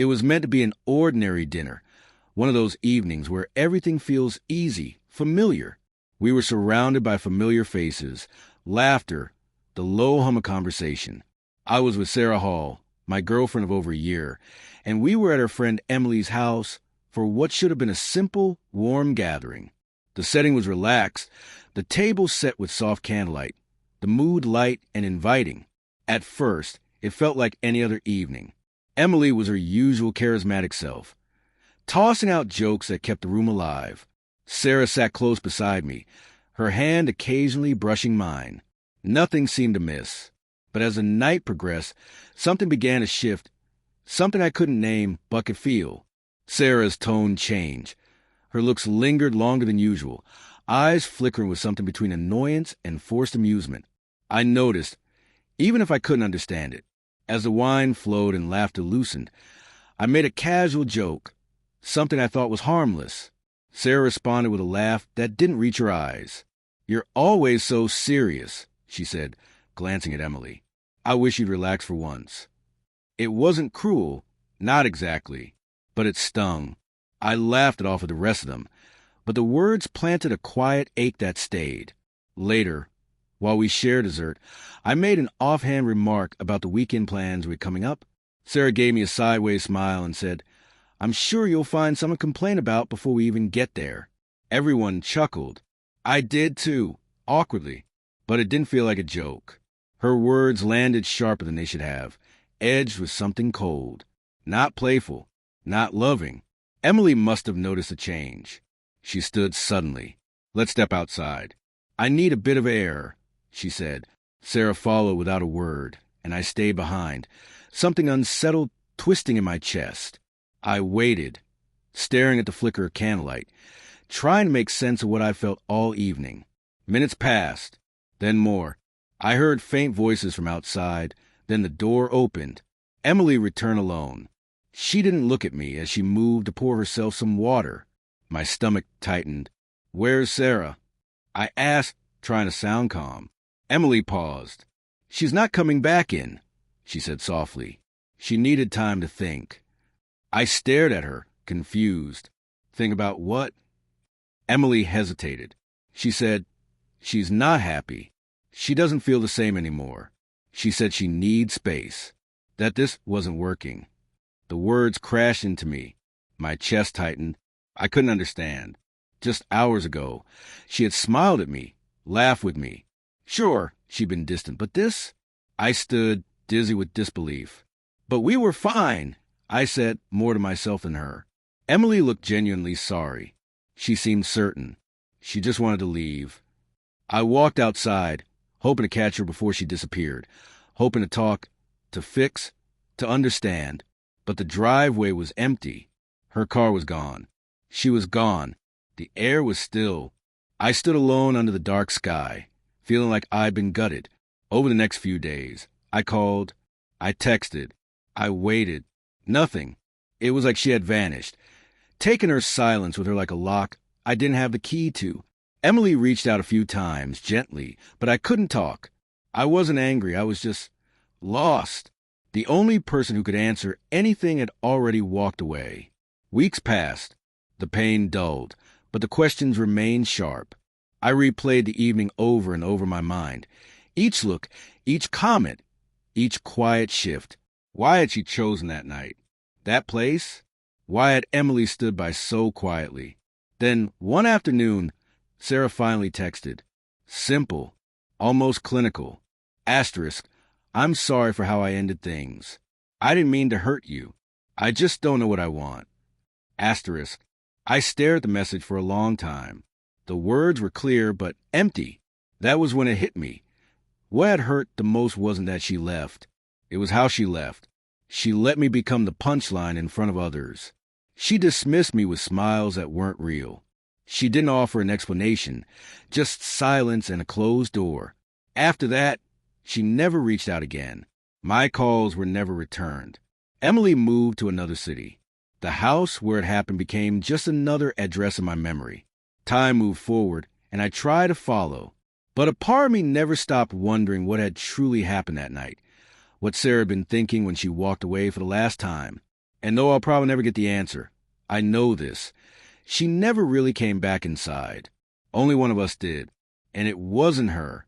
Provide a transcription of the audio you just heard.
It was meant to be an ordinary dinner, one of those evenings where everything feels easy, familiar. We were surrounded by familiar faces, laughter, the low hum of conversation. I was with Sarah Hall, my girlfriend of over a year, and we were at her friend Emily's house for what should have been a simple, warm gathering. The setting was relaxed, the table set with soft candlelight, the mood light and inviting. At first, it felt like any other evening. Emily was her usual charismatic self, tossing out jokes that kept the room alive. Sarah sat close beside me, her hand occasionally brushing mine. Nothing seemed amiss. But as the night progressed, something began to shift, something I couldn't name but could feel. Sarah's tone changed. Her looks lingered longer than usual, eyes flickering with something between annoyance and forced amusement. I noticed, even if I couldn't understand it. As the wine flowed and laughter loosened, I made a casual joke, something I thought was harmless. Sarah responded with a laugh that didn't reach her eyes. "You're always so serious," she said, glancing at Emily. "I wish you'd relax for once." It wasn't cruel, not exactly, but it stung. I laughed it off with the rest of them, but the words planted a quiet ache that stayed. Later, while we shared dessert, I made an offhand remark about the weekend plans we had coming up. Sarah gave me a sideways smile and said, "I'm sure you'll find something to complain about before we even get there." Everyone chuckled. I did too, awkwardly, but it didn't feel like a joke. Her words landed sharper than they should have, edged with something cold. Not playful, not loving. Emily must have noticed a change. She stood suddenly. "Let's step outside." "I need a bit of air," she said. Sarah followed without a word, and I stayed behind, something unsettled twisting in my chest. I waited, staring at the flicker of candlelight, trying to make sense of what I felt all evening. Minutes passed, then more. I heard faint voices from outside, then the door opened. Emily returned alone. She didn't look at me as she moved to pour herself some water. My stomach tightened. "Where's Sarah?" I asked, trying to sound calm. Emily paused. "She's not coming back in," she said softly. She needed time to think. I stared at her, confused. "Think about what?" Emily hesitated. She said, "She's not happy. She doesn't feel the same anymore. She said she needs space, that this wasn't working." The words crashed into me. My chest tightened. I couldn't understand. Just hours ago, she had smiled at me, laughed with me. Sure, she'd been distant, but this? I stood, dizzy with disbelief. "But we were fine," I said, more to myself than her. Emily looked genuinely sorry. She seemed certain. She just wanted to leave. I walked outside, hoping to catch her before she disappeared, hoping to talk, to fix, to understand. But the driveway was empty. Her car was gone. She was gone. The air was still. I stood alone under the dark sky, feeling like I'd been gutted. Over the next few days, I called, I texted, I waited. Nothing. It was like she had vanished. Taking her silence with her like a lock I didn't have the key to. Emily reached out a few times, gently, but I couldn't talk. I wasn't angry. I was just lost. The only person who could answer anything had already walked away. Weeks passed. The pain dulled, but the questions remained sharp. I replayed the evening over and over in my mind. Each look, each comment, each quiet shift. Why had she chosen that night? That place? Why had Emily stood by so quietly? Then, one afternoon, Sarah finally texted. Simple, almost clinical. Asterisk, "I'm sorry for how I ended things. I didn't mean to hurt you. I just don't know what I want." Asterisk, I stared at the message for a long time. The words were clear, but empty. That was when it hit me. What had hurt the most wasn't that she left. It was how she left. She let me become the punchline in front of others. She dismissed me with smiles that weren't real. She didn't offer an explanation, just silence and a closed door. After that, she never reached out again. My calls were never returned. Emily moved to another city. The house where it happened became just another address in my memory. Time moved forward, and I tried to follow. But a part of me never stopped wondering what had truly happened that night, what Sarah had been thinking when she walked away for the last time. And though I'll probably never get the answer, I know this. She never really came back inside. Only one of us did. And it wasn't her.